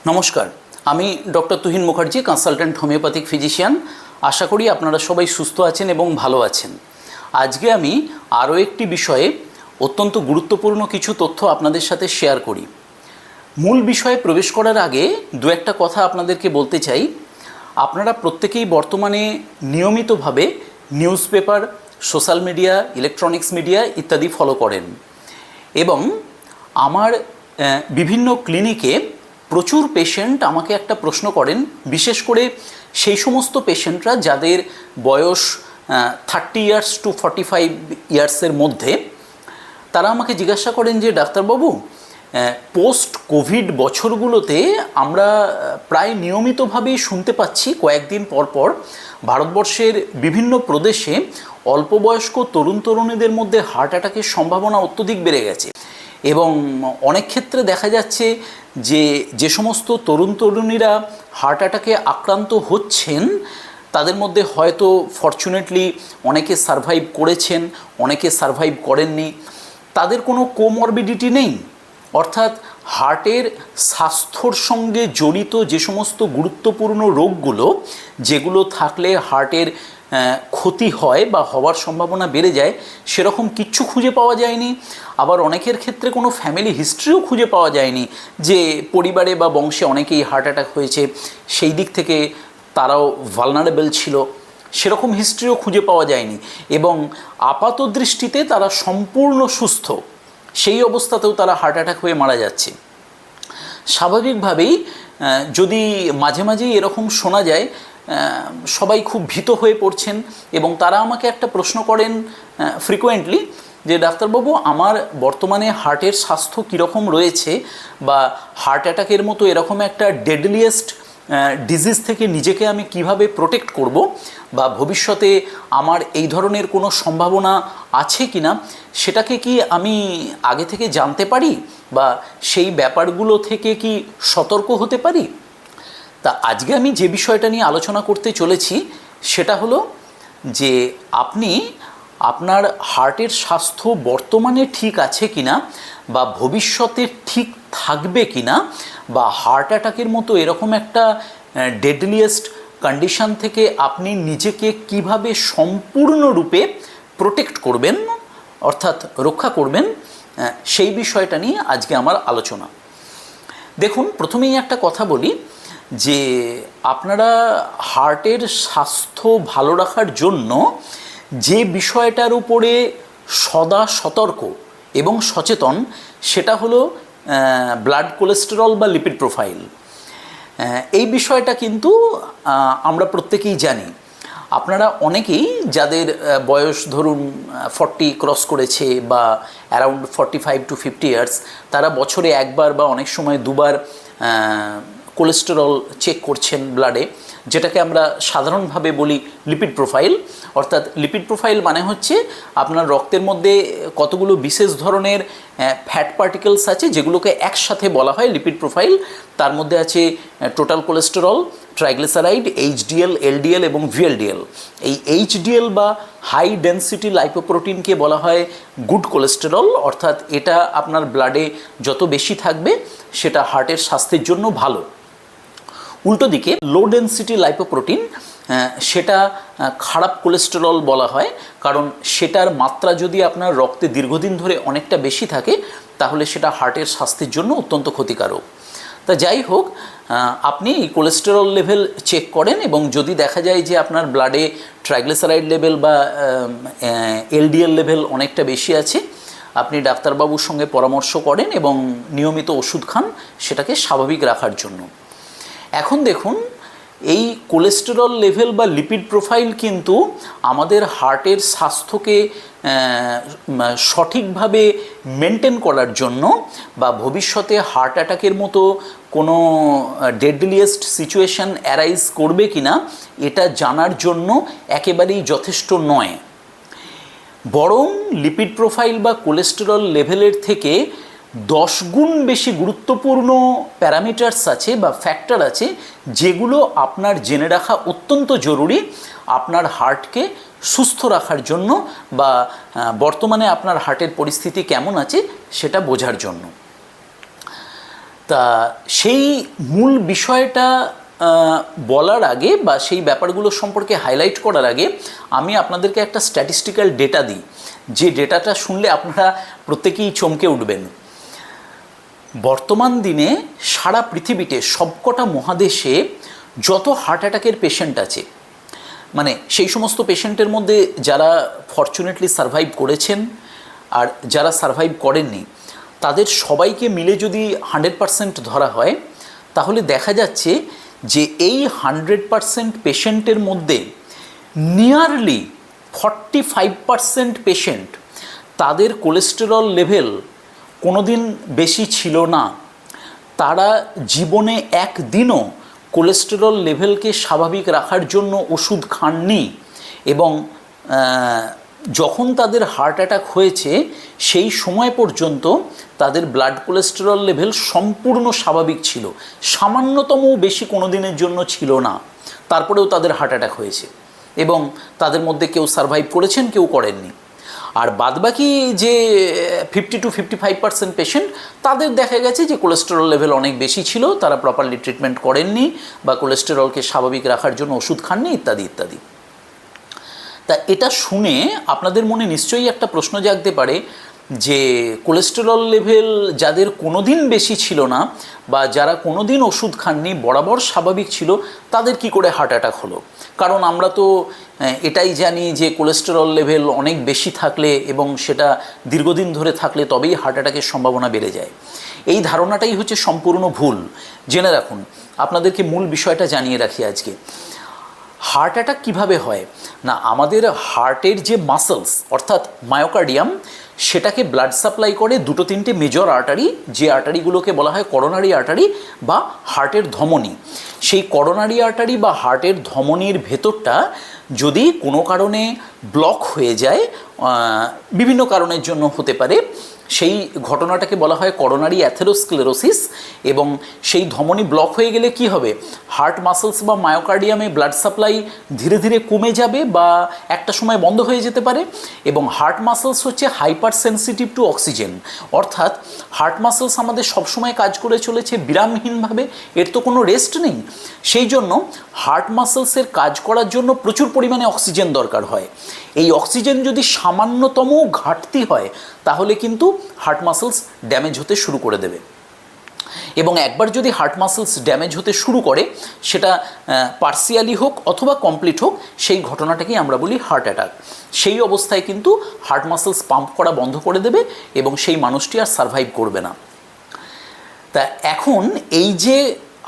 নমস্কার, আমি doctor Tuhin Mukherjee, consultant homeopathic physician. আশা করি আপনারা সবাই সুস্থ আছেন এবং ভালো আছেন। আজকে আমি আরও একটি বিষয়ে অত্যন্ত গুরুত্বপূর্ণ কিছু তথ্য আপনাদের সাথে শেয়ার করি। মূল বিষয়ে প্রবেশ করার আগে দু একটা কথা আপনাদেরকে বলতে চাই। আপনারা প্রত্যেকেই বর্তমানে নিয়মিতভাবে news paper, social media, electronics media ইত্যাদি ফলো করেন এবং আমার বিভিন্ন ক্লিনিকে প্রচুর পেশেন্ট আমাকে একটা প্রশ্ন করেন, বিশেষ করে সেই সমস্ত পেশেন্টরা যাদের বয়স 30 ইয়ার্স টু 45 ইয়ার্সের মধ্যে। তারা আমাকে জিজ্ঞাসা করেন যে ডাক্তারবাবু, পোস্ট কোভিড বছরগুলোতে আমরা প্রায় নিয়মিতভাবেই শুনতে পাচ্ছি কয়েকদিন পর পর ভারতবর্ষের বিভিন্ন প্রদেশে অল্প বয়স্ক তরুণ তরুণীদের মধ্যে হার্ট অ্যাটাকের সম্ভাবনা অত্যধিক বেড়ে গেছে এবং অনেক ক্ষেত্রে দেখা যাচ্ছে যে সমস্ত তরুণ তরুণীরা হার্ট অ্যাটাকে আক্রান্ত হচ্ছেন তাদের মধ্যে হয়তো ফরচুনেটলি অনেকে সারভাইভ করেছেন, অনেকে সারভাইভ করেননি, তাদের কোনো কোমরবিডিটি নেই। অর্থাৎ হার্টের স্বাস্থ্যর সঙ্গে জড়িত যে সমস্ত গুরুত্বপূর্ণ রোগগুলো, যেগুলো থাকলে হার্টের ক্ষতি হয় বা হওয়ার সম্ভাবনা বেড়ে যায়, সেরকম কিচ্ছু খুঁজে পাওয়া যায়নি। আবার অনেকের ক্ষেত্রে কোনো ফ্যামিলি হিস্ট্রিও খুঁজে পাওয়া যায়নি যে পরিবারে বা বংশে অনেকেই হার্ট অ্যাটাক হয়েছে, সেই দিক থেকে তারাও ভালনারেবল ছিল, সেরকম হিস্ট্রিও খুঁজে পাওয়া যায়নি এবং আপাত দৃষ্টিতে তারা সম্পূর্ণ সুস্থ, সেই অবস্থাতেও তারা হার্ট অ্যাটাক হয়ে মারা যাচ্ছে। স্বাভাবিকভাবেই যদি মাঝে মাঝেই এরকম শোনা যায়, সবাই খুব ভীত হয়ে পড়ছেন এবং তারা আমাকে একটা প্রশ্ন করেন ফ্রিকোয়েন্টলি যে ডাক্তারবাবু, আমার বর্তমানে হার্টের স্বাস্থ্য কীরকম রয়েছে বা হার্ট অ্যাটাকের মতো এরকম একটা ডেডলিয়েস্ট ডিজিজ থেকে নিজেকে আমি কিভাবে প্রোটেক্ট করব বা ভবিষ্যতে আমার এই ধরনের কোনো সম্ভাবনা আছে কি না, সেটাকে কি আমি আগে থেকে জানতে পারি বা সেই ব্যাপারগুলো থেকে কি সতর্ক হতে পারি? তা আজকে আমি যে বিষয়টা নিয়ে আলোচনা করতে চলেছি সেটা হলো যে আপনি আপনার হার্টের স্বাস্থ্য বর্তমানে ঠিক আছে কিনা বা ভবিষ্যতে ঠিক থাকবে কিনা, বা হার্ট অ্যাটাকের মতো এরকম একটা ডেডলিয়েস্ট কন্ডিশন থেকে আপনি নিজেকে কিভাবে সম্পূর্ণরূপে প্রোটেক্ট করবেন, অর্থাৎ রক্ষা করবেন, সেই বিষয়টা নিয়ে আজকে আমার আলোচনা। দেখুন, প্রথমেই একটা কথা বলি যে আপনারা হার্টের স্বাস্থ্য ভালো রাখার জন্য যে বিষয়টার উপরে সদা সতর্ক এবং সচেতন সেটা হলো ব্লাড কোলেস্টেরল বা লিপিড প্রোফাইল। এই বিষয়টা কিন্তু আমরা প্রত্যেকেই জানি। আপনারা অনেকেই যাদের বয়স ধরুন 40 ক্রস করেছে বা অ্যারাউন্ড 45 টু 50 ইয়ার্স, তারা বছরে একবার বা অনেক সময় দুবার কোলেস্টেরল চেক করছেন ব্লাডে, যেটাকে আমরা সাধারণভাবে বলি লিপিড প্রোফাইল। অর্থাৎ লিপিড প্রোফাইল মানে হচ্ছে আপনার রক্তের মধ্যে কতগুলো বিশেষ ধরনের ফ্যাট পার্টিকেলস আছে যেগুলোকে একসাথে বলা হয় লিপিড প্রোফাইল। তার মধ্যে আছে total cholesterol, triglyceride, HDL, LDL এবং ভিএলডিএল। এই এইচডিএল বা হাই ডেন্সিটি লাইপোপ্রোটিনকে বলা হয় গুড কোলেস্টেরল, অর্থাৎ এটা আপনার ব্লাডে যত বেশি থাকবে সেটা হার্টের স্বাস্থ্যের জন্য ভালো। উল্টো দিকে লো ডেন্সিটি লাইপোপ্রোটিন, সেটা খারাপ কোলেস্টেরল বলা হয়, কারণ সেটার মাত্রা যদি আপনার রক্তে দীর্ঘদিন ধরে অনেকটা বেশি থাকে তাহলে সেটা হার্টের স্বাস্থ্যের জন্য অত্যন্ত ক্ষতিকারক। তা যাই হোক, আপনি কোলেস্টেরল লেভেল চেক করেন এবং যদি দেখা যায় যে আপনার ব্লাডে ট্রাইগ্লিসারাইড লেভেল বা এলডিএল লেভেল অনেকটা বেশি আছে, আপনি ডাক্তারবাবুর সঙ্গে পরামর্শ করেন এবং নিয়মিত ওষুধ খান সেটাকে স্বাভাবিক রাখার জন্য। এখন দেখুন, এই কোলেস্টেরল লেভেল বা লিপিড প্রোফাইল কিন্তু আমাদের হার্টের স্বাস্থ্যকে সঠিকভাবে মেনটেন করার জন্য বা ভবিষ্যতে হার্ট অ্যাটাকের মতো কোনো ডেডলিয়েস্ট সিচুয়েশন অ্যারাইজ করবে কিনা এটা জানার জন্য একেবারেই যথেষ্ট নয়। বরং লিপিড প্রোফাইল বা কোলেস্টেরল লেভেলের থেকে 10 গুণ বেশি গুরুত্বপূর্ণ প্যারামিটার্স আছে বা ফ্যাক্টর আছে যেগুলো আপনার জেনে রাখা অত্যন্ত জরুরি আপনার হার্টকে সুস্থ রাখার জন্য বা বর্তমানে আপনার হার্টের পরিস্থিতি কেমন আছে সেটা বোঝার জন্য। তা সেই মূল বিষয়টা বলার আগে বা সেই ব্যাপারগুলো সম্পর্কে হাইলাইট করার আগে আমি আপনাদেরকে একটা স্ট্যাটিস্টিক্যাল ডেটা দিই, যে ডেটাটা শুনলে আপনারা প্রত্যেকেই চমকে উঠবেন। বর্তমান দিনে সারা পৃথিবীতে সবকটা মহাদেশে যত হার্ট অ্যাটাকের পেশেন্ট আছে, মানে সেই সমস্ত পেশেন্টের মধ্যে যারা ফরচুনেটলি সারভাইভ করেছেন আর যারা সারভাইভ করেননি, তাদের সবাইকে মিলে যদি 100% ধরা হয়, তাহলে দেখা যাচ্ছে যে এই 100% পেশেন্টের মধ্যে নিয়ারলি 45% পেশেন্ট তাদের কোলেস্টেরল লেভেল কোনো দিন বেশি ছিল না। তারা জীবনে একদিনও কোলেস্টেরল লেভেলকে স্বাভাবিক রাখার জন্য ওষুধ খাননি, এবং যখন তাদের হার্ট অ্যাটাক হয়েছে সেই সময় পর্যন্ত তাদের ব্লাড কোলেস্টেরল লেভেল সম্পূর্ণ স্বাভাবিক ছিল, সামান্যতমও বেশি কোনো দিনের জন্য ছিল না। তারপরেও তাদের হার্ট অ্যাটাক হয়েছে এবং তাদের মধ্যে কেউ সারভাইভ করেছেন, কেউ করেননি। আর বাদবাকি যে 50 to 55% পেশেন্ট, তাদের দেখা গেছে যে কোলেস্টেরল লেভেল অনেক বেশি ছিল, তারা প্রপারলি ট্রিটমেন্ট করেননি বা কোলেস্টেরলকে স্বাভাবিক রাখার জন্য ওষুধ খাননি, ইত্যাদি ইত্যাদি। তা এটা শুনে আপনাদের মনে নিশ্চয়ই একটা প্রশ্ন জাগতে পারে যে কোলেস্টেরল লেভেল যাদের কোনো দিন বেশি ছিল না বা যারা কোনো দিন ওষুধ খাননি, বরাবর স্বাভাবিক ছিল, তাদের কি করে হার্ট অ্যাটাক হলো? কারণ আমরা তো এটাই জানি যে কোলেস্টেরল লেভেল অনেক বেশি থাকলে এবং সেটা দীর্ঘদিন ধরে থাকলে তবেই হার্ট অ্যাটাকের সম্ভাবনা বেড়ে যায়। এই ধারণাটাই হচ্ছে সম্পূর্ণ ভুল। জেনে রাখুন, আপনাদেরকে মূল বিষয়টা জানিয়ে রাখি আজকে। হার্ট অ্যাটাক কীভাবে হয় না, আমাদের হার্টের যে মাসলস অর্থাৎ মায়োকার্ডিয়াম, সেটাকে ব্লাড সাপ্লাই করে দুটো তিনটে মেজর আর্টারি, যে আর্টারিগুলোকে বলা হয় করোনারি আর্টারি বা হার্টের ধমনী। সেই করোনারি আর্টারি বা হার্টের ধমনীর ভেতরটা যদি কোনো কারণে ব্লক হয়ে যায়, বিভিন্ন কারণের জন্য হতে পারে, সেই ঘটনাটাকে বলা হয় করোনারি অ্যাথেরোস্ক্লেরোসিস। এবং সেই ধমনী ব্লক হয়ে গেলে কি হবে, হার্ট মাসলস বা মায়োকার্ডিয়ামে ব্লাড সাপ্লাই ধীরে ধীরে কমে যাবে বা একটা সময় বন্ধ হয়ে যেতে পারে। এবং হার্ট মাসলস হচ্ছে হাইপার সেন্সিটিভ টু অক্সিজেন, অর্থাৎ হার্ট মাসলস আমাদের সবসময় কাজ করে চলেছে বিরামহীনভাবে, এর তো কোনো রেস্ট নেই। সেই জন্য হার্ট মাসলসের কাজ করার জন্য প্রচুর পরিমাণে অক্সিজেন দরকার হয়। এই অক্সিজেন যদি সামান্যতম ঘাটতি হয়, তাহলে কিন্তু হার্ট মাসলস ড্যামেজ হতে শুরু করে দেবে। এবং একবার যদি হার্ট মাসলস ড্যামেজ হতে শুরু করে, সেটা পার্সিয়ালি হোক অথবা কমপ্লিট হোক, সেই ঘটনাটাকেই আমরা বলি হার্ট অ্যাটাক। সেই অবস্থায় কিন্তু হার্ট মাসলস পাম্প করা বন্ধ করে দেবে এবং সেই মানুষটি আর সারভাইভ করবে না। তা এখন এই যে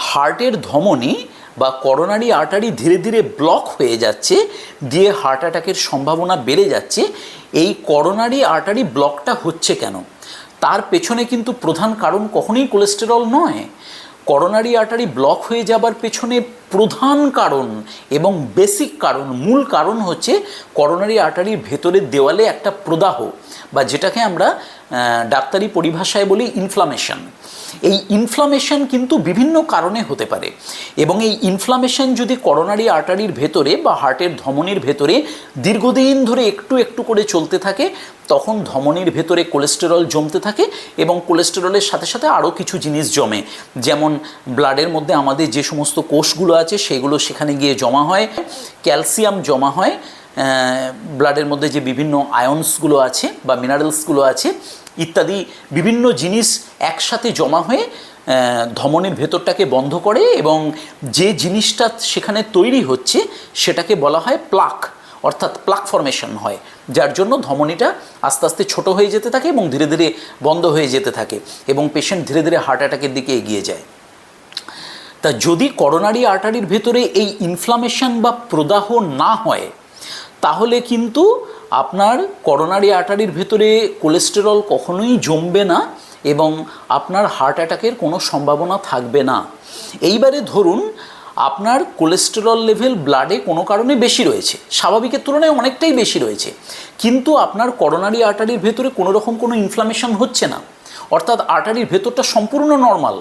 হার্টের ধমনী বা করোনারি আর্টারি ধীরে ধীরে ব্লক হয়ে যাচ্ছে, দিয়ে হার্ট অ্যাটাকের সম্ভাবনা বেড়ে যাচ্ছে, এই করোনারি আর্টারি ব্লকটা হচ্ছে কেন? তার পেছনে কিন্তু প্রধান কারণ কখনোই কোলেস্টেরল নয়। করোনারি আর্টারি ব্লক হয়ে যাবার পেছনে প্রধান কারণ এবং বেসিক কারণ, মূল কারণ হচ্ছে করোনারি আর্টারির ভেতরের দেওয়ালে একটা প্রদাহ, বা যেটাকে আমরা ডাক্তারি পরিভাষায় বলি ইনফ্লামেশন। এই ইনফ্লামেশন কিন্তু বিভিন্ন কারণে হতে পারে, এবং এই ইনফ্লামেশন যদি করোনারি আর্টারির ভেতরে বা হার্টের ধমনীর ভেতরে দীর্ঘদিন ধরে একটু একটু করে চলতে থাকে, তখন ধমনীর ভেতরে কোলেস্টেরল জমতে থাকে এবং কোলেস্টেরলের সাথে সাথে আরও কিছু জিনিস জমে, যেমন ব্লাডের মধ্যে আমাদের যে সমস্ত কোষগুলো আছে সেগুলো সেখানে গিয়ে জমা হয়, ক্যালসিয়াম জমা হয়, ব্লাডের মধ্যে যে বিভিন্ন আয়ন্সগুলো আছে বা মিনারেলসগুলো আছে ইত্যাদি বিভিন্ন জিনিস একসাথে জমা হয়ে ধমনীর ভেতরটাকে বন্ধ করে, এবং যে জিনিসটা সেখানে তৈরি হচ্ছে সেটাকে বলা হয় প্লাক, অর্থাৎ প্লাক ফর্মেশন হয়, যার জন্য ধমনীটা আস্তে আস্তে ছোট হয়ে যেতে থাকে এবং ধীরে ধীরে বন্ধ হয়ে যেতে থাকে এবং পেশেন্ট ধীরে ধীরে হার্ট অ্যাটাকের দিকে এগিয়ে যায়। তা যদি করোনারি আর্টারির ভেতরে এই ইনফ্লামেশন বা প্রদাহ না হয়, তাহলে কিন্তু আপনার করোনারি আর্টারির ভেতরে কোলেস্টেরল কখনোই জমবে না এবং আপনার হার্ট অ্যাটাকের কোনো সম্ভাবনা থাকবে না। এইবারে ধরুন আপনার কোলেস্টেরল লেভেল ব্লাডে কোনো কারণে বেশি রয়েছে, স্বাভাবিকের তুলনায় অনেকটাই বেশি রয়েছে, কিন্তু আপনার করোনারি আর্টারির ভেতরে কোনো রকম কোনো ইনফ্লামেশন হচ্ছে না, অর্থাৎ আর্টারির ভেতরটা সম্পূর্ণ নর্মাল,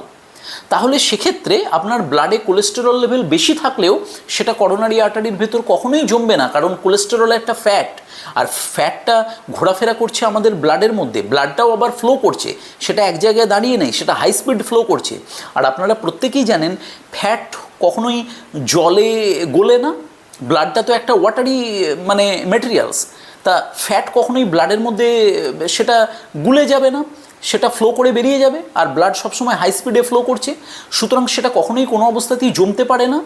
তাহলে সেক্ষেত্রে আপনার ব্লাডে কোলেস্টেরল লেভেল বেশি থাকলেও সেটা করোনারি আর্টারির ভেতর কখনোই জমবে না, কারণ কোলেস্টেরল একটা ফ্যাট, আর ফ্যাটটা ঘোরাফেরা করছে আমাদের ব্লাডের মধ্যে, ব্লাডটাও আবার ফ্লো করছে, সেটা এক জায়গায় দাঁড়িয়ে নেই, সেটা হাই স্পিড ফ্লো করছে। আর আপনারা প্রত্যেকেই জানেন ফ্যাট কখনোই জলে গলে না, ব্লাডটা তো একটা ওয়াটারি মানে মেটেরিয়ালস, তা ফ্যাট কখনোই ব্লাডের মধ্যে সেটা গুলে যাবে না, সেটা ফ্লো করে বেরিয়ে যাবে, আর ব্লাড সবসময় হাই স্পিডে ফ্লো করছে, সুতরাং সেটা কখনোই কোনো অবস্থাতেই জমতে পারে না।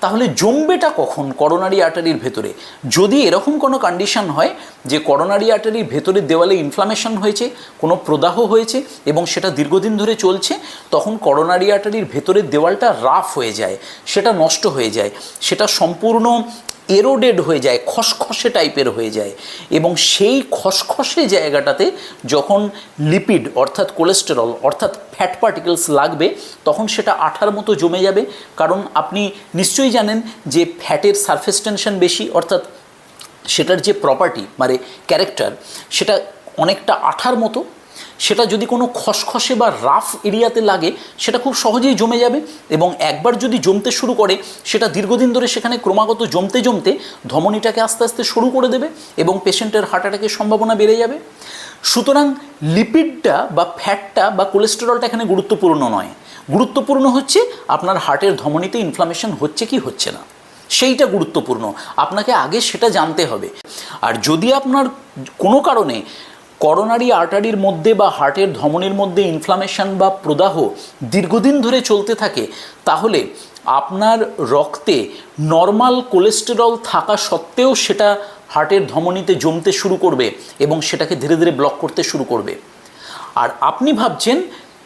তাহলে জমবেটা কখন করোনারি আর্টারির ভেতরে? যদি এরকম কোনো কন্ডিশন হয় যে করোনারি আর্টারির ভেতরের দেওয়ালে ইনফ্লামেশন হয়েছে, কোনো প্রদাহ হয়েছে এবং সেটা দীর্ঘদিন ধরে চলছে, তখন করোনারি আর্টারির ভেতরের দেওয়ালটা রাফ হয়ে যায়, সেটা নষ্ট হয়ে যায়, সেটা সম্পূর্ণ এরোডেড হয়ে যায়, খসখসে টাইপের হয়ে যায়, এবং সেই খসখসে জায়গাটাতে যখন লিপিড অর্থাৎ কোলেস্টেরল অর্থাৎ ফ্যাট পার্টিকেলস লাগবে তখন সেটা আঠার মতো জমে যাবে। কারণ আপনি নিশ্চয়ই জানেন যে ফ্যাটের সারফেস টেনশন বেশি, অর্থাৎ সেটার যে প্রপার্টি মানে ক্যারেক্টার সেটা অনেকটা আঠার মতো, সেটা যদি কোনো খসখসে বা রাফ এরিয়াতে লাগে সেটা খুব সহজেই জমে যাবে, এবং একবার যদি জমতে শুরু করে সেটা দীর্ঘদিন ধরে সেখানে ক্রমাগত জমতে জমতে ধমনীটাকে আস্তে আস্তে সরু করে দেবে এবং পেশেন্টের হার্ট অ্যাটাকের সম্ভাবনা বেড়ে যাবে। সুতরাং লিপিডটা বা ফ্যাটটা বা কোলেস্টেরলটা এখানে গুরুত্বপূর্ণ নয়, গুরুত্বপূর্ণ হচ্ছে আপনার হার্টের ধমনীতে ইনফ্লামেশন হচ্ছে কি হচ্ছে না, সেইটা গুরুত্বপূর্ণ, আপনাকে আগে সেটা জানতে হবে। আর যদি আপনার কোনো কারণে করোনারি আর্টারির মধ্যে বা হার্টের ধমনীর মধ্যে ইনফ্লামেশন বা প্রদাহ দীর্ঘদিন ধরে চলতে থাকে, তাহলে আপনার রক্তে নর্মাল কোলেস্টেরল থাকা সত্ত্বেও সেটা হার্টের ধমনীতে জমতে শুরু করবে এবং সেটাকে ধীরে ধীরে ব্লক করতে শুরু করবে। আর আপনি ভাবছেন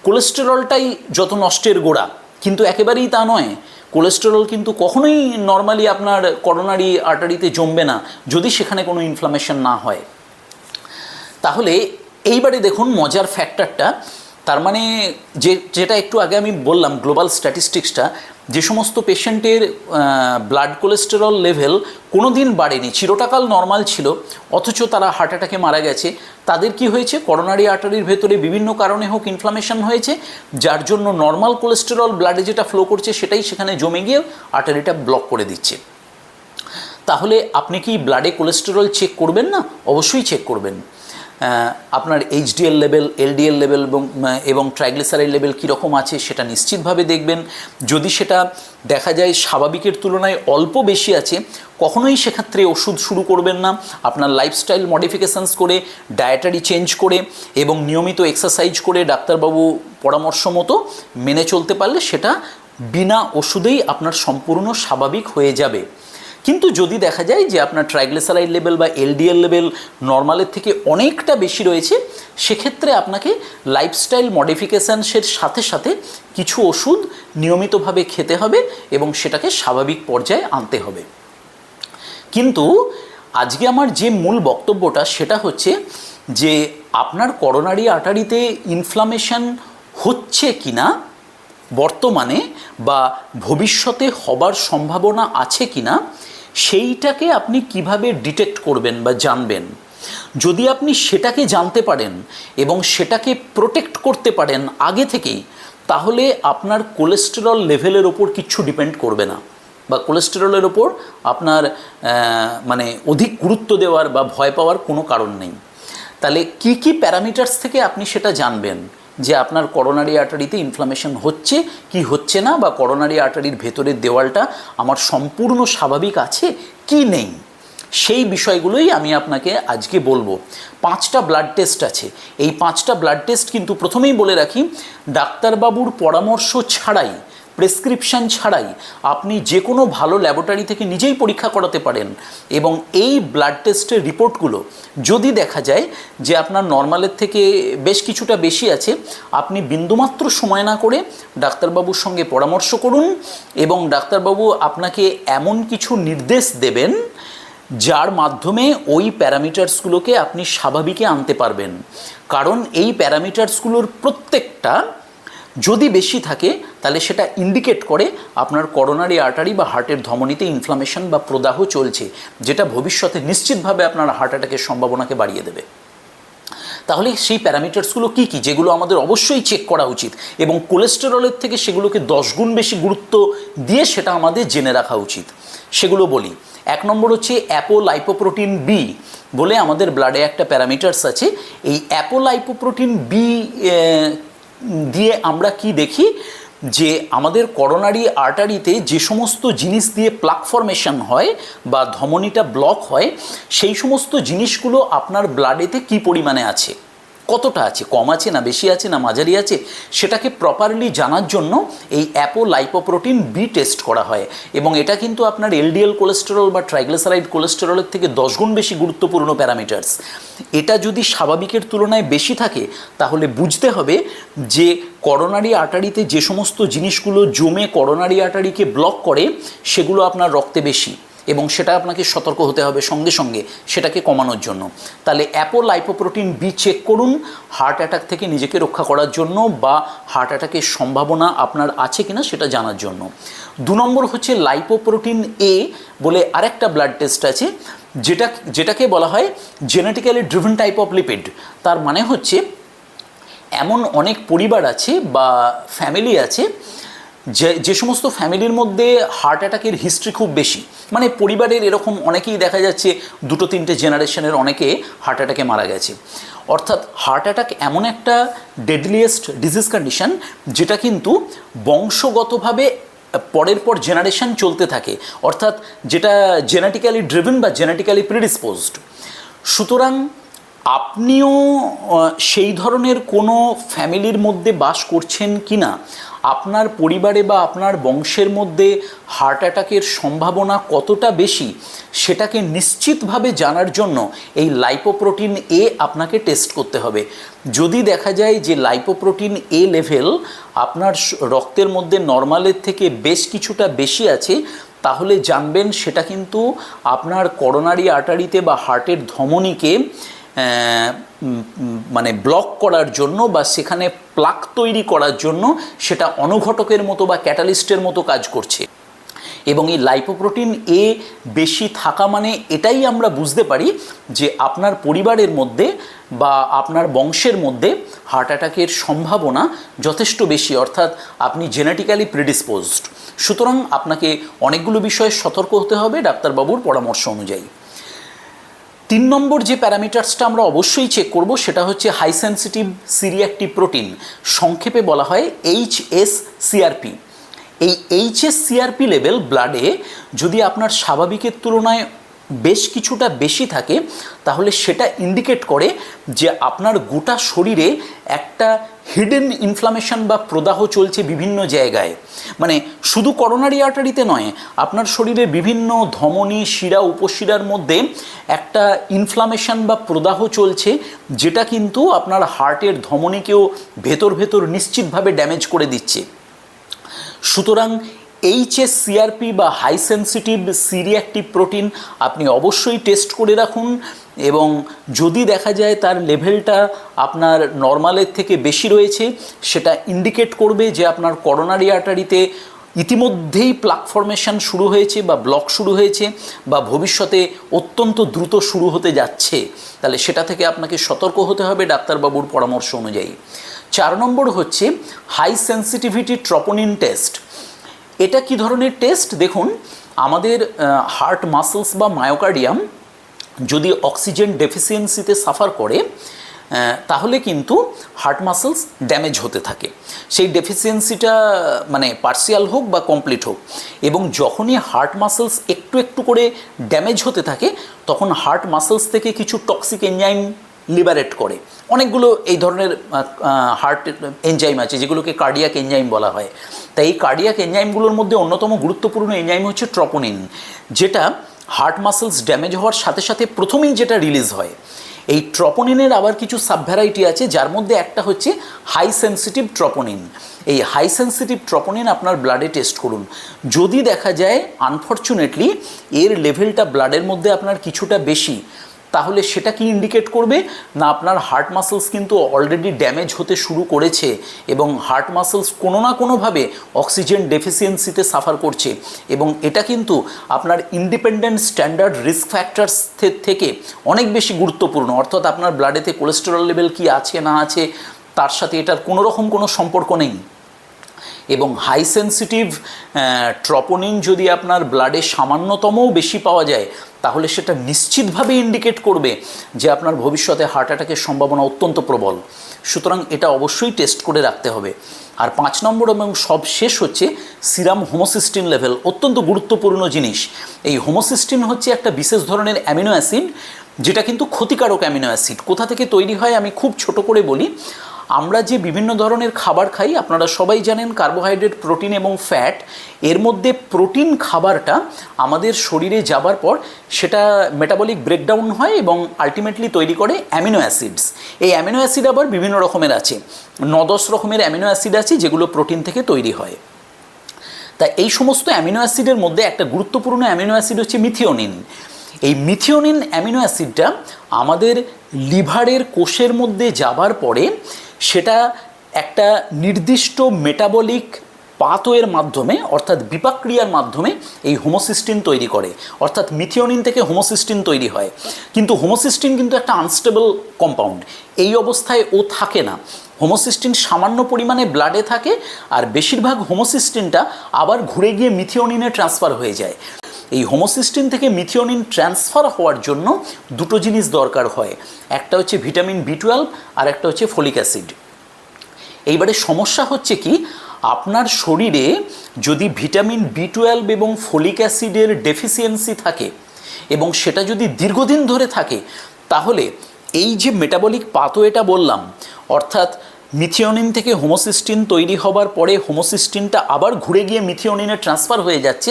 কোলেস্টেরলটাই যত নষ্টের গোড়া, কিন্তু একেবারেই তা নয়। কোলেস্টেরল কিন্তু কখনোই নর্মালি আপনার করোনারি আর্টারিতে জমবে না যদি সেখানে কোনো ইনফ্লামেশন না হয়। তাহলে এইবারে দেখুন মজার ফ্যাক্টরটা, তার মানে যেটা একটু আগে আমি বললাম গ্লোবাল স্ট্যাটিস্টিক্সটা, যে সমস্ত পেশেন্টের ব্লাড কোলেস্টেরল লেভেল কোনো দিন বাড়েনি, চিরটাকাল নর্মাল ছিল, অথচ তারা হার্ট অ্যাটাকে মারা গেছে, তাদের কি হয়েছে? করোনারি আর্টারির ভেতরে বিভিন্ন কারণে হোক ইনফ্লামেশন হয়েছে, যার জন্য নর্মাল কোলেস্টেরল ব্লাডে যেটা ফ্লো করছে সেটাই সেখানে জমে গিয়ে আর্টারিটা ব্লক করে দিচ্ছে। তাহলে আপনি কি ব্লাডে কোলেস্টেরল চেক করবেন না? অবশ্যই চেক করবেন। আপনার এইচডিএল লেভেল, এলডিএল লেভেল এবং ট্রাইগ্লিসারাইড লেভেল কীরকম আছে সেটা নিশ্চিতভাবে দেখবেন। যদি সেটা দেখা যায় স্বাভাবিকের তুলনায় অল্প বেশি আছে, কখনোই সেক্ষেত্রে ওষুধ শুরু করবেন না। আপনার লাইফস্টাইল মডিফিকেশানস করে, ডায়েটারি চেঞ্জ করে এবং নিয়মিত এক্সারসাইজ করে ডাক্তারবাবু পরামর্শ মতো মেনে চলতে পারলে সেটা বিনা ওষুধেই আপনার সম্পূর্ণ স্বাভাবিক হয়ে যাবে। কিন্তু যদি দেখা যায় যে আপনার ট্রাইগ্লিসারাইড লেভেল বা এলডিএল লেভেল নর্মালের থেকে অনেকটা বেশি রয়েছে, সেক্ষেত্রে আপনাকে লাইফস্টাইল মডিফিকেশানসের সাথে সাথে কিছু ওষুধ নিয়মিতভাবে খেতে হবে এবং সেটাকে স্বাভাবিক পর্যায়ে আনতে হবে। কিন্তু আজকে আমার যে মূল বক্তব্যটা সেটা হচ্ছে যে আপনার করোনারি আর্টারিতে ইনফ্লামেশন হচ্ছে কিনা বর্তমানে বা ভবিষ্যতে হবার সম্ভাবনা আছে কিনা, সেইটাকে আপনি কিভাবে ডিটেক্ট করবেন বা জানবেন। যদি আপনি সেটাকে জানতে পারেন এবং সেটাকে প্রোটেক্ট করতে পারেন আগে থেকেই, তাহলে আপনার কোলেস্টেরল লেভেলের ওপর কিচ্ছু ডিপেন্ড করবে না, বা কোলেস্টেরলের ওপর আপনার মানে অধিক গুরুত্ব দেওয়ার বা ভয় পাওয়ার কোনো কারণ নেই। তাহলে কি কি প্যারামিটার্স থেকে আপনি সেটা জানবেন যে আপনার করোনারি আর্টারিতে ইনফ্লামেশন হচ্ছে কি হচ্ছে না, বা করোনারি আর্টারির ভেতরের দেওয়ালটা আমার সম্পূর্ণ স্বাভাবিক আছে কি নেই, সেই বিষয়গুলোই আমি আপনাকে আজকে বলবো। 5টা ব্লাড টেস্ট আছে। এই 5টা ব্লাড টেস্ট কিন্তু প্রথমেই বলে রাখি, ডাক্তারবাবুর পরামর্শ ছাড়াই, প্রেসক্রিপশান ছাড়াই আপনি যে কোনো ভালো ল্যাবরেটরি থেকে নিজেই পরীক্ষা করাতে পারেন। এবং এই ব্লাড টেস্টের রিপোর্টগুলো যদি দেখা যায় যে আপনার নর্মালের থেকে বেশ কিছুটা বেশি আছে, আপনি বিন্দুমাত্র সময় না করে ডাক্তারবাবুর সঙ্গে পরামর্শ করুন এবং ডাক্তারবাবু আপনাকে এমন কিছু নির্দেশ দেবেন যার মাধ্যমে ওই প্যারামিটার্সগুলোকে আপনি স্বাভাবিকে আনতে পারবেন। কারণ এই প্যারামিটার্সগুলোর প্রত্যেকটা যদি বেশি থাকে তাহলে সেটা ইন্ডিকেট করে আপনার করোনারি আর্টারি বা হার্টের ধমনীতে ইনফ্লামেশন বা প্রদাহ চলছে, যেটা ভবিষ্যতে নিশ্চিতভাবে আপনার হার্ট অ্যাটাকের সম্ভাবনাকে বাড়িয়ে দেবে। তাহলে সেই প্যারামিটার্সগুলো কী কী যেগুলো আমাদের অবশ্যই চেক করা উচিত, এবং কোলেস্টেরলের থেকে সেগুলোকে 10 গুণ বেশি গুরুত্ব দিয়ে সেটা আমাদের জেনে রাখা উচিত, সেগুলো বলি। 1 নম্বর হচ্ছে অ্যাপোলাইপোপ্রোটিন বি বলে আমাদের ব্লাডে একটা প্যারামিটার্স আছে। এই অ্যাপোলাইপোপ্রোটিন বি দিয়ে আমরা কি দেখি, যে আমাদের করোনারি আর্টারিতে যে সমস্ত জিনিস দিয়ে প্লাক ফর্মেশন হয় বা ধমনীটা ব্লক হয়, সেই সমস্ত জিনিসগুলো আপনার ব্লাডেতে কি পরিমাণে আছে, কতটা আছে, কম আছে না বেশি আছে না মাঝারি আছে, সেটাকে প্রপারলি জানার জন্য এই অ্যাপোলাইপোপ্রোটিন বি টেস্ট করা হয়। এবং এটা কিন্তু আপনার এলডিএল কোলেস্টেরল বা ট্রাইগ্লিসারাইড কোলেস্টেরলের থেকে 10 গুণ বেশি গুরুত্বপূর্ণ প্যারামিটার্স। এটা যদি স্বাভাবিকের তুলনায় বেশি থাকে তাহলে বুঝতে হবে যে করোনারি আর্টারিতে যে সমস্ত জিনিসগুলো জমে করোনারি আর্টারিকে ব্লক করে সেগুলো আপনার রক্তে বেশি, এবং সেটা আপনাকে সতর্ক হতে হবে সঙ্গে সঙ্গে সেটাকে কমানোর জন্য। তাহলে অ্যাপোলাইপোপ্রোটিন বি চেক করুন হার্ট অ্যাটাক থেকে নিজেকে রক্ষা করার জন্য বা হার্ট অ্যাটাকের সম্ভাবনা আপনার আছে কিনা সেটা জানার জন্য। 2 নম্বর হচ্ছে লাইপোপ্রোটিন এ বলে আরেকটা ব্লাড টেস্ট আছে, যেটাকে বলা হয় genetically driven type of lipid. তার মানে হচ্ছে এমন অনেক পরিবার আছে বা ফ্যামিলি আছে যে সমস্ত ফ্যামিলির মধ্যে হার্ট অ্যাটাকের হিস্ট্রি খুব বেশি, মানে পরিবারের এরকম অনেকেই দেখা যাচ্ছে 2-3টে জেনারেশনের অনেকে হার্ট অ্যাটাকে মারা গেছে। অর্থাৎ হার্ট অ্যাটাক এমন একটা ডেডলিয়েস্ট ডিজিজ কন্ডিশন যেটা কিন্তু বংশগতভাবে পরের পর জেনারেশন চলতে থাকে, অর্থাৎ যেটা জেনেটিক্যালি ড্রিভেন বা জেনেটিক্যালি প্রিডিসপোজড। সুতরাং আপনিও সেই ধরনের কোনো ফ্যামিলির মধ্যে বাস করছেন কি না, আপনার পরিবারে বা আপনার বংশের মধ্যে হার্ট অ্যাটাকের সম্ভাবনা কতটা বেশি, সেটাকে নিশ্চিতভাবে জানার জন্য এই লাইপোপ্রোটিন এ আপনাকে টেস্ট করতে হবে। যদি দেখা যায় যে লাইপোপ্রোটিন এ লেভেল আপনার রক্তের মধ্যে নর্মালের থেকে বেশ কিছুটা বেশি আছে, তাহলে জানবেন সেটা কিন্তু আপনার করোনারি আর্টারিতে বা হার্টের ধমনীকে মানে ব্লক করার জন্য বা সেখানে প্লাক তৈরি করার জন্য সেটা অনুঘটকের মতো বা ক্যাটালিস্টের মতো কাজ করছে। এবং এই লাইপোপ্রোটিন এ বেশি থাকা মানে এটাই আমরা বুঝতে পারি যে আপনার পরিবারের মধ্যে বা আপনার বংশের মধ্যে হার্ট অ্যাটাকের সম্ভাবনা যথেষ্ট বেশি, অর্থাৎ আপনি জেনেটিক্যালি প্রিডিসপোজড। সুতরাং আপনাকে অনেকগুলো বিষয়ে সতর্ক হতে হবে ডাক্তারবাবুর পরামর্শ অনুযায়ী। 3 নম্বর যে প্যারামিটার্সটা আমরা অবশ্যই চেক করব সেটা হচ্ছে হাই সেন্সিটিভ সিরিয়াক্টিভ প্রোটিন, সংক্ষেপে বলা হয় HSCRP। এই HSCRP লেভেল ব্লাডে যদি আপনার স্বাভাবিকের তুলনায় বেশ কিছুটা বেশি থাকে তাহলে সেটা ইন্ডিকেট করে যে আপনার গোটা শরীরে একটা হিডেন ইনফ্লামেশন বা প্রদাহ চলছে বিভিন্ন জায়গায়, মানে শুধু করোনারি আর্টারিতে নয়, আপনার শরীরে বিভিন্ন ধমনী শিরা উপশিরার মধ্যে একটা ইনফ্লামেশন বা প্রদাহ চলছে, যেটা কিন্তু আপনার হার্টের ধমনীকেও ভেতর ভেতর নিশ্চিতভাবে ড্যামেজ করে দিচ্ছে। সুতরাং HSCRP বা হাই সেন্সিটিভ সিরিয়াক্টিভ প্রোটিন আপনি অবশ্যই টেস্ট করে রাখুন, এবং যদি দেখা যায় তার লেভেলটা আপনার নর্মালের থেকে বেশি রয়েছে সেটা ইন্ডিকেট করবে যে আপনার করোনারি আর্টারিতে ইতিমধ্যেই প্লাক ফর্মেশন শুরু হয়েছে বা ব্লক শুরু হয়েছে বা ভবিষ্যতে অত্যন্ত দ্রুত শুরু হতে যাচ্ছে, তাহলে সেটা থেকে আপনাকে সতর্ক হতে হবে ডাক্তারবাবুর পরামর্শ অনুযায়ী। 4 নম্বর হচ্ছে হাই সেন্সিটিভিটি ট্রপোনিন টেস্ট। এটা কি ধরনের টেস্ট? দেখুন, আমাদের হার্ট মাসলস বা মায়োকার্ডিয়াম যদি অক্সিজেন ডেফিসিয়েন্সিতে সাফার করে তাহলে কিন্তু হার্ট মাসলস ড্যামেজ হতে থাকে, সেই ডেফিসিয়েন্সিটা মানে পার্সিয়াল হোক বা কমপ্লিট হোক। এবং যখনই হার্ট মাসলস একটু একটু করে ড্যামেজ হতে থাকে তখন হার্ট মাসলস থেকে কিছু টক্সিক এনজাইম লিবারেট করে। অনেকগুলো এই ধরনের হার্ট এনজাইম আছে যেগুলোকে কার্ডিয়াক এনজাইম বলা হয়। তাই এই কার্ডিয়াক এনজাইমগুলোর মধ্যে অন্যতম গুরুত্বপূর্ণ এনজাইম হচ্ছে ট্রপোনিন, যেটা হার্ট মাসলস ড্যামেজ হওয়ার সাথে সাথে প্রথমেই যেটা রিলিজ হয়। এই ট্রপোনিনের আবার কিছু সাবভ্যারাইটি আছে, যার মধ্যে একটা হচ্ছে হাই সেন্সিটিভ ট্রপোনিন। এই হাই সেন্সিটিভ ট্রপোনিন আপনার ব্লাডে টেস্ট করুন। যদি দেখা যায় আনফর্চুনেটলি এর লেভেলটা ব্লাডের মধ্যে আপনার কিছুটা বেশি, তাহলে সেটা কি ইন্ডিকেট করবে না আপনার হার্ট মাসেলস কিন্তু অলরেডি ড্যামেজ হতে শুরু করেছে এবং হার্ট মাসেলস কোনো না কোনোভাবে অক্সিজেন ডেফিসিয়েন্সিতে সাফার করছে, এবং এটা কিন্তু আপনার ইন্ডিপেন্ডেন্ট স্ট্যান্ডার্ড রিস্ক ফ্যাক্টরস থেকে অনেক বেশি গুরুত্বপূর্ণ। অর্থাৎ আপনার ব্লাডেতে কোলেস্টেরল লেভেল কি আছে না আছে তার সাথে এটার কোনো রকম কোনো সম্পর্ক নেই। এবং হাই সেন্সিটিভ ট্রপোনিন যদি আপনার ব্লাডে সামান্যতমও বেশি পাওয়া যায় তাহলে সেটা নিশ্চিতভাবে ইন্ডিকেট করবে যে আপনার ভবিষ্যতে হার্ট অ্যাটাকের সম্ভাবনা অত্যন্ত প্রবল। সুতরাং এটা অবশ্যই টেস্ট করে রাখতে হবে। আর 5 নম্বর এবং সবশেষ হচ্ছে সিরাম হোমোসিস্টিন লেভেল, অত্যন্ত গুরুত্বপূর্ণ জিনিস। এই হোমোসিস্টিন হচ্ছে একটা বিশেষ ধরনের অ্যামিনো অ্যাসিড, যেটা কিন্তু ক্ষতিকারক অ্যামিনো অ্যাসিড। কোথা থেকে তৈরি হয় আমি খুব ছোট করে বলি। আমরা যে বিভিন্ন ধরনের খাবার খাই, আপনারা সবাই জানেন কার্বোহাইড্রেট, প্রোটিন এবং ফ্যাট, এর মধ্যে প্রোটিন খাবারটা আমাদের শরীরে যাবার পর সেটা মেটাবলিক ব্রেকডাউন হয় এবং আলটিমেটলি তৈরি করে অ্যামিনো অ্যাসিডস। এই অ্যামিনো অ্যাসিড আবার বিভিন্ন রকমের আছে, 9-10 রকমের অ্যামিনো অ্যাসিড আছে যেগুলো প্রোটিন থেকে তৈরি হয়। তা এই সমস্ত অ্যামিনো অ্যাসিডের মধ্যে একটা গুরুত্বপূর্ণ অ্যামিনো অ্যাসিড হচ্ছে মিথিওনিন। এই মিথিওনিন অ্যামিনো অ্যাসিডটা আমাদের লিভারের কোষের মধ্যে যাবার পরে সেটা একটা নির্দিষ্ট মেটাবলিক পাথওয়ের মাধ্যমে অর্থাৎ বিপাকক্রিয়ার মাধ্যমে এই হোমোসিস্টিন তৈরি করে। অর্থাৎ মিথিওনিন থেকে হোমোসিস্টিন তৈরি হয়, কিন্তু হোমোসিস্টিন কিন্তু একটা আনস্টেবল কম্পাউন্ড। এই অবস্থায় ও থাকে না। হোমোসিস্টিন সামান্য পরিমাণে ব্লাডে থাকে আর বেশিরভাগ হোমোসিস্টিনটা আবার ঘুরে গিয়ে মিথিওনিনে ট্রান্সফার হয়ে যায়। এই হোমোসিস্টিন থেকে মিথিওনিন ট্রান্সফার হওয়ার জন্য দুটো জিনিস দরকার হয়, একটা হচ্ছে ভিটামিন B12 আর একটা হচ্ছে ফলিক অ্যাসিড। এইবারে সমস্যা হচ্ছে কি, আপনার শরীরে যদি ভিটামিন B12 এবং ফলিক অ্যাসিডের ডেফিসিয়েন্সি থাকে এবং সেটা যদি দীর্ঘদিন ধরে থাকে, তাহলে এই যে মেটাবলিক পাথওয়েটা বললাম, অর্থাৎ মিথিওনিন থেকে হোমোসিস্টিন তৈরি হবার পরে হোমোসিস্টিনটা আবার ঘুরে গিয়ে মিথিওনিনে ট্রান্সফার হয়ে যাচ্ছে,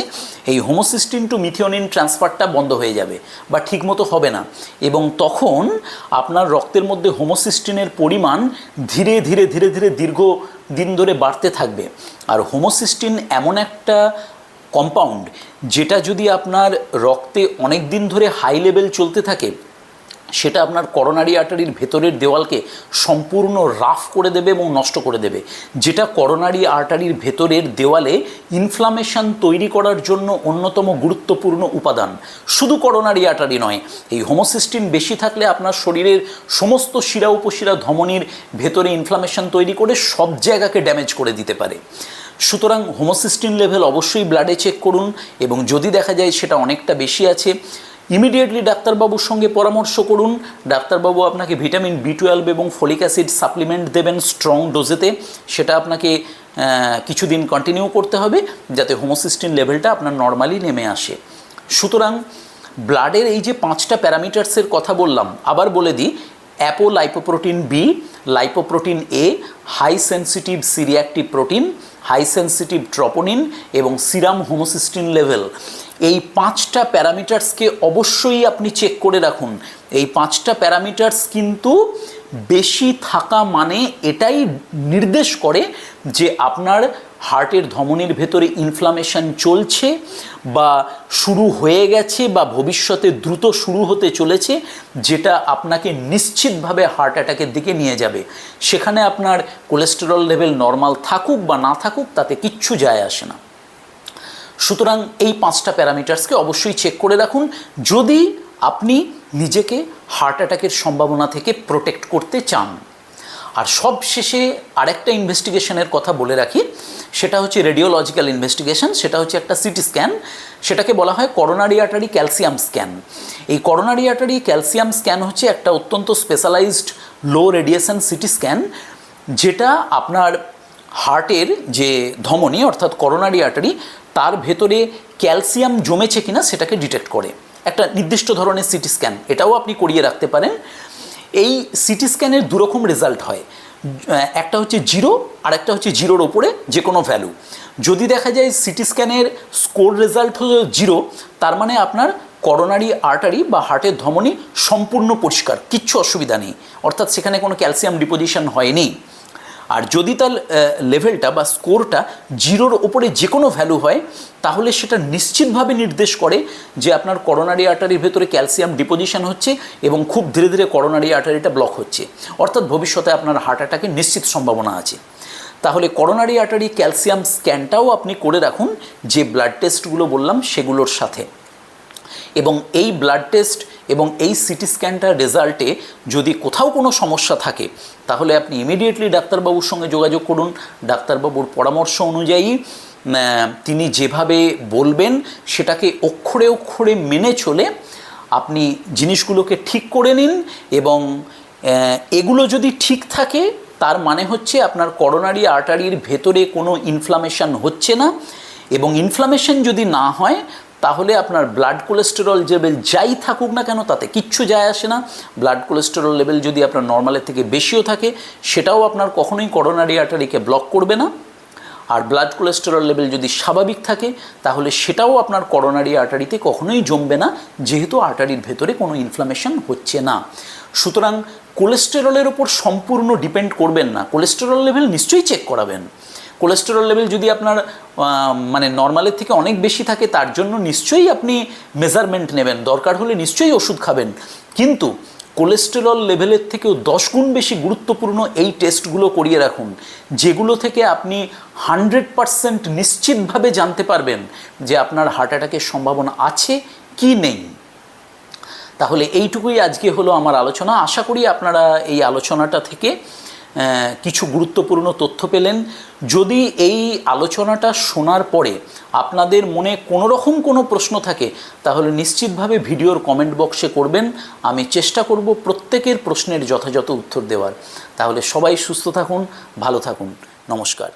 এই হোমোসিস্টিন টু মিথিওনিন ট্রান্সফারটা বন্ধ হয়ে যাবে বা ঠিকমতো হবে না, এবং তখন আপনার রক্তের মধ্যে হোমোসিস্টিনের পরিমাণ ধীরে ধীরে ধীরে ধীরে দীর্ঘ দিন ধরে বাড়তে থাকবে। আর হোমোসিস্টিন এমন একটা কম্পাউন্ড যেটা যদি আপনার রক্তে অনেক দিন ধরে হাই লেভেল চলতে থাকে, সেটা আপনার করোনারি আর্টারির ভেতরের দেওয়ালকে সম্পূর্ণ রাফ করে দেবে এবং নষ্ট করে দেবে, যেটা করোনারি আর্টারির ভেতরের দেওয়ালে ইনফ্লামেশন তৈরি করার জন্য অন্যতম গুরুত্বপূর্ণ উপাদান। শুধু করোনারি আর্টারি নয়, এই হোমোসিস্টিন বেশি থাকলে আপনার শরীরের সমস্ত শিরা উপশিরা ধমনির ভেতরে ইনফ্লামেশন তৈরি করে সব জায়গাকে ড্যামেজ করে দিতে পারে। সুতরাং হোমোসিস্টিন লেভেল অবশ্যই ব্লাডে চেক করুন, এবং যদি দেখা যায় সেটা অনেকটা বেশি আছে, ইমিডিয়েটলি ডাক্তারবাবুর সঙ্গে পরামর্শ করুন। ডাক্তারবাবু আপনাকে ভিটামিন B12 এবং ফলিক অ্যাসিড সাপ্লিমেন্ট দেবেন স্ট্রং ডোজেতে। সেটা আপনাকে কিছুদিন কন্টিনিউ করতে হবে যাতে হোমোসিস্টিন লেভেলটা আপনার নর্মালি নেমে আসে। সুতরাং ব্লাডের এই যে 5টা প্যারামিটার্সের কথা বললাম, আবার বলে দিই, apolipoprotein B, lipoprotein A, high sensitive C reactive protein, high sensitive troponin এবং সিরাম হোমোসিস্টিন লেভেল, এই 5টা প্যারামিটার্সকে অবশ্যই আপনি চেক করে রাখুন। এই 5টা প্যারামিটার্স কিন্তু বেশি থাকা মানে এটাই নির্দেশ করে যে আপনার হার্টের ধমনির ভেতরে ইনফ্লামেশন চলছে বা শুরু হয়ে গেছে বা ভবিষ্যতে দ্রুত শুরু হতে চলেছে, যেটা আপনাকে নিশ্চিতভাবে হার্ট অ্যাটাকের দিকে নিয়ে যাবে। সেখানে আপনার কোলেস্টেরল লেভেল নর্মাল থাকুক বা না থাকুক তাতে কিচ্ছু যায় আসে না। সুতরাং এই 5টা প্যারামিটার্সকে অবশ্যই চেক করে রাখুন যদি আপনি নিজেকে হার্ট অ্যাটাকের সম্ভাবনা থেকে প্রোটেক্ট করতে চান। আর সব শেষে আরেকটা ইনভেস্টিগেশনের কথা বলে রাখি, সেটা হচ্ছে রেডিওলজিক্যাল ইনভেস্টিগেশন। সেটা হচ্ছে একটা সিটি স্ক্যান, সেটাকে বলা হয় করোনারি আর্টারি ক্যালসিয়াম স্ক্যান। এই করোনারি আর্টারি ক্যালসিয়াম স্ক্যান হচ্ছে একটা অত্যন্ত স্পেশালাইজড লো রেডিয়েশন সিটি স্ক্যান, যেটা আপনার হার্টের যে ধমনী অর্থাৎ করোনারি আর্টারি তার ভেতরে ক্যালসিয়াম জমেছে কিনা সেটাকে ডিটেক্ট করে। একটা নির্দিষ্ট ধরনের সিটি স্ক্যান, এটাও আপনি করিয়ে রাখতে পারেন। এই সিটি স্ক্যানের দুরকম রেজাল্ট হয়, একটা হচ্ছে 0 আর একটা হচ্ছে 0-র ওপরে যে কোনো ভ্যালু। যদি দেখা যায় সিটি স্ক্যানের স্কোর রেজাল্ট হলো 0, তার মানে আপনার করোনারি আর্টারি বা হার্টের ধমনী সম্পূর্ণ পরিষ্কার, কিচ্ছু অসুবিধা নেই, অর্থাৎ সেখানে কোনো ক্যালসিয়াম ডিপোজিশন হয়নি। আর যদি তার লেভেলটা বা স্কোরটা 0-র ওপরে যে কোনো ভ্যালু হয়, তাহলে সেটা নিশ্চিতভাবে নির্দেশ করে যে আপনার করোনারি আর্টারির ভেতরে ক্যালসিয়াম ডিপোজিশন হচ্ছে এবং খুব ধীরে ধীরে করোনারি আর্টারিটা ব্লক হচ্ছে, অর্থাৎ ভবিষ্যতে আপনার হার্ট অ্যাটাকের নিশ্চিত সম্ভাবনা আছে। তাহলে করোনারি আর্টারি ক্যালসিয়াম স্ক্যানটাও আপনি করে রাখুন যে ব্লাড টেস্টগুলো বললাম সেগুলোর সাথে। এবং এই ব্লাড টেস্ট এবং এই সিটি স্ক্যানটার রেজাল্টে যদি কোথাও কোনো সমস্যা থাকে, তাহলে আপনি ইমিডিয়েটলি ডাক্তারবাবুর সঙ্গে যোগাযোগ করুন। ডাক্তারবাবুর পরামর্শ অনুযায়ী তিনি যেভাবে বলবেন সেটাকে অক্ষরে অক্ষরে মেনে চলে আপনি জিনিসগুলোকে ঠিক করে নিন। এবং এগুলো যদি ঠিক থাকে, তার মানে হচ্ছে আপনার করোনারি আর্টারির ভেতরে কোনো ইনফ্লামেশন হচ্ছে না। এবং ইনফ্লামেশন যদি না হয়, তাহলে আপনার ব্লাড কোলেস্টেরল লেভেল যাই থাকুক না কেন তাতে কিচ্ছু যায় আসে না। ব্লাড কোলেস্টেরল লেভেল যদি আপনার নর্মালের থেকে বেশিও থাকে, সেটাও আপনার কখনোই করোনারি আর্টারিকে ব্লক করবে না। আর ব্লাড কোলেস্টেরল লেভেল যদি স্বাভাবিক থাকে, তাহলে সেটাও আপনার করোনারি আর্টারিতে কখনোই জমবে না, যেহেতু আর্টারির ভেতরে কোনো ইনফ্লামেশন হচ্ছে না। সুতরাং কোলেস্টেরলের ওপর সম্পূর্ণ ডিপেন্ড করবেন না, কোলেস্টেরল লেভেল নিশ্চয়ই চেক করাবেন। কোলেস্টেরল লেভেল যদি আপনার মানে নর্মালের থেকে অনেক বেশি থাকে, তার জন্য নিশ্চয়ই আপনি মেজারমেন্ট নেবেন, দরকার হলে নিশ্চয়ই ওষুধ খাবেন। কিন্তু কোলেস্টেরল লেভেলের থেকেও 10 গুণ বেশি গুরুত্বপূর্ণ এই টেস্টগুলো করিয়ে রাখুন, যেগুলো থেকে আপনি 100% নিশ্চিতভাবে জানতে পারবেন যে আপনার হার্ট অ্যাটাকের সম্ভাবনা আছে কি নেই। তাহলে এইটুকুই আজকে হলো আমার আলোচনা। আশা করি আপনারা এই আলোচনাটা থেকে কিছু গুরুত্বপূর্ণ তথ্য পেলেন। যদি এই আলোচনাটা শোনার পরে আপনাদের মনে কোনো রকম কোনো প্রশ্ন থাকে, তাহলে নিশ্চিতভাবে ভিডিওর কমেন্ট বক্সে করবেন। আমি চেষ্টা করব প্রত্যেকের প্রশ্নের যথাযথ উত্তর দেওয়ার। তাহলে সবাই সুস্থ থাকুন, ভালো থাকুন। নমস্কার।